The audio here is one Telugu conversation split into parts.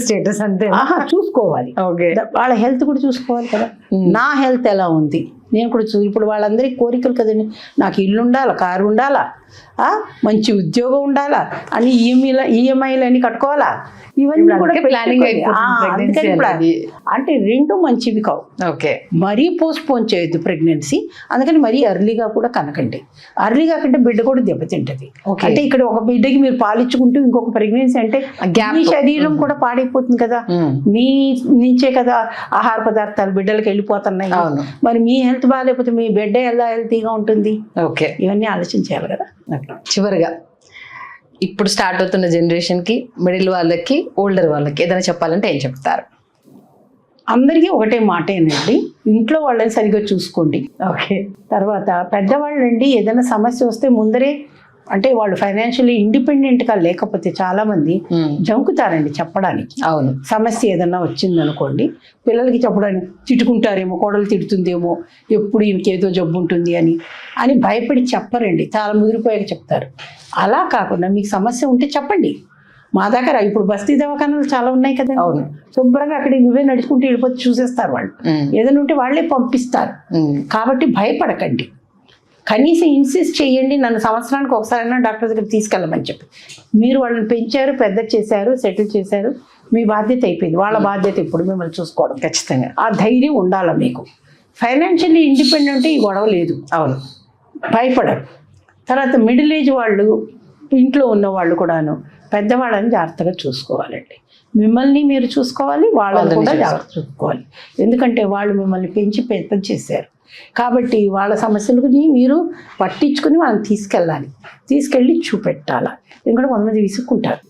స్టేటస్ అంతే. చూసుకోవాలి, వాళ్ళ హెల్త్ కూడా చూసుకోవాలి కదా. నా హెల్త్ ఎలా ఉంది నేను కూడా ఇప్పుడు వాళ్ళందరికీ కోరికలు కదండి, నాకు ఇల్లు ఉండాలా, కారు ఉండాలా, మంచి ఉద్యోగం ఉండాలా, అన్ని ఈఎంఐలు అన్ని కట్టుకోవాలా, ఇవన్నీ కూడా ప్లానింగ్ అంటే రెండు మంచివి కావు. మరీ పోస్ట్ పోన్ చేయొద్దు ప్రెగ్నెన్సీ. అందుకని మరీ ఎర్లీగా కూడా కనకండి. అర్లీగా కంటే బిడ్డ కూడా దెబ్బతింటది. అంటే ఇక్కడ ఒక బిడ్డకి మీరు పాలించుకుంటూ ఇంకొక ప్రెగ్నెన్సీ అంటే మీ శరీరం కూడా పాడైపోతుంది కదా. మీ నుంచే కదా ఆహార పదార్థాలు బిడ్డలకు వెళ్ళిపోతున్నాయి. మరి మీ హెల్త్ బాగాలేకపోతే మీ బిడ్డ ఎలా హెల్తీగా ఉంటుంది? ఇవన్నీ ఆలోచించాలి కదా. చివరిగా ఇప్పుడు స్టార్ట్ అవుతున్న జనరేషన్కి, మిడిల్ వాళ్ళకి, ఓల్డర్ వాళ్ళకి ఏదైనా చెప్పాలంటే ఏం చెప్తారు? అందరికీ ఒకటే మాటేనండి, ఇంట్లో వాళ్ళని సరిగ్గా చూసుకోండి. తర్వాత పెద్దవాళ్ళండి ఏదైనా సమస్య వస్తే ముందరే, అంటే వాళ్ళు ఫైనాన్షియల్లీ ఇండిపెండెంట్గా లేకపోతే చాలామంది జంకుతారండి చెప్పడానికి. సమస్య ఏదన్నా వచ్చిందనుకోండి, పిల్లలకి చెప్పడానికి తిట్టుకుంటారేమో, కోడలు తిడుతుందేమో, ఎప్పుడు ఇంకేదో జబ్బు ఉంటుంది అని భయపడి చెప్పరండి, చాలా ముదిరిపోయాక చెప్తారు. అలా కాకుండా మీకు సమస్య ఉంటే చెప్పండి. మా దగ్గర ఇప్పుడు బస్తీ దవాఖానాలు చాలా ఉన్నాయి కదా, శుభ్రంగా అక్కడికి నువ్వే నడుచుకుంటూ వెళ్ళిపోతే చూసేస్తారు వాళ్ళు. ఏదైనా ఉంటే వాళ్ళే పంపిస్తారు. కాబట్టి భయపడకండి, కనీసం ఇన్సిస్ట్ చేయండి, నన్ను సంవత్సరానికి ఒకసారైనా డాక్టర్ దగ్గర తీసుకెళ్ళమని చెప్పి. మీరు వాళ్ళని పెంచారు, పెద్ద చేశారు, సెటిల్ చేశారు, మీ బాధ్యత అయిపోయింది. వాళ్ళ బాధ్యత ఇప్పుడు మిమ్మల్ని చూసుకోవడం. ఖచ్చితంగా ఆ ధైర్యం ఉండాలి మీకు. ఫైనాన్షియల్లీ ఇండిపెండెంట్ ఈ గొడవ లేదు. భయపడరు. తర్వాత మిడిల్ ఏజ్ వాళ్ళు, ఇంట్లో ఉన్న వాళ్ళు కూడాను పెద్దవాళ్ళని జాగ్రత్తగా చూసుకోవాలండి. మిమ్మల్ని మీరు చూసుకోవాలి, వాళ్ళని కూడా జాగ్రత్త చూసుకోవాలి. ఎందుకంటే వాళ్ళు మిమ్మల్ని పెంచి పెద్ద చేశారు కాబట్టి వాళ్ళ సమస్యలకు మీరు పట్టించుకుని వాళ్ళని తీసుకెళ్ళి చూపెట్టాలా. ఎందుకంటే కొంతమంది విసుక్కుంటారు,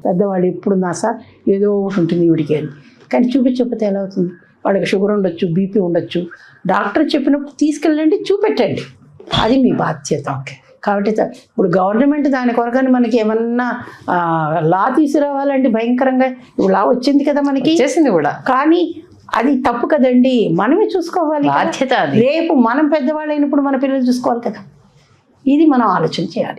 పెద్దవాళ్ళు ఎప్పుడు నా సార్ ఏదో ఒకటి ఉంటుంది వీడికి అని. కానీ చూపించకపోతే ఎలా అవుతుంది? వాళ్ళకి షుగర్ ఉండొచ్చు, బీపీ ఉండొచ్చు. డాక్టర్ చెప్పినప్పుడు తీసుకెళ్ళండి, చూపెట్టండి, అది మీ బాధ్యత. కాబట్టి ఇప్పుడు గవర్నమెంట్ దాని కొరకని మనకి ఏమన్నా లా తీసుకురావాలండి భయంకరంగా. ఇప్పుడు లా వచ్చింది కదా, మనకి చేసింది కూడా, కానీ అది తప్పు కదండి. మనమే చూసుకోవాలి, బాధ్యత. రేపు మనం పెద్దవాళ్ళు అయినప్పుడు మన పిల్లలు చూసుకోవాలి కదా. ఇది మనం ఆలోచన చేయాలి.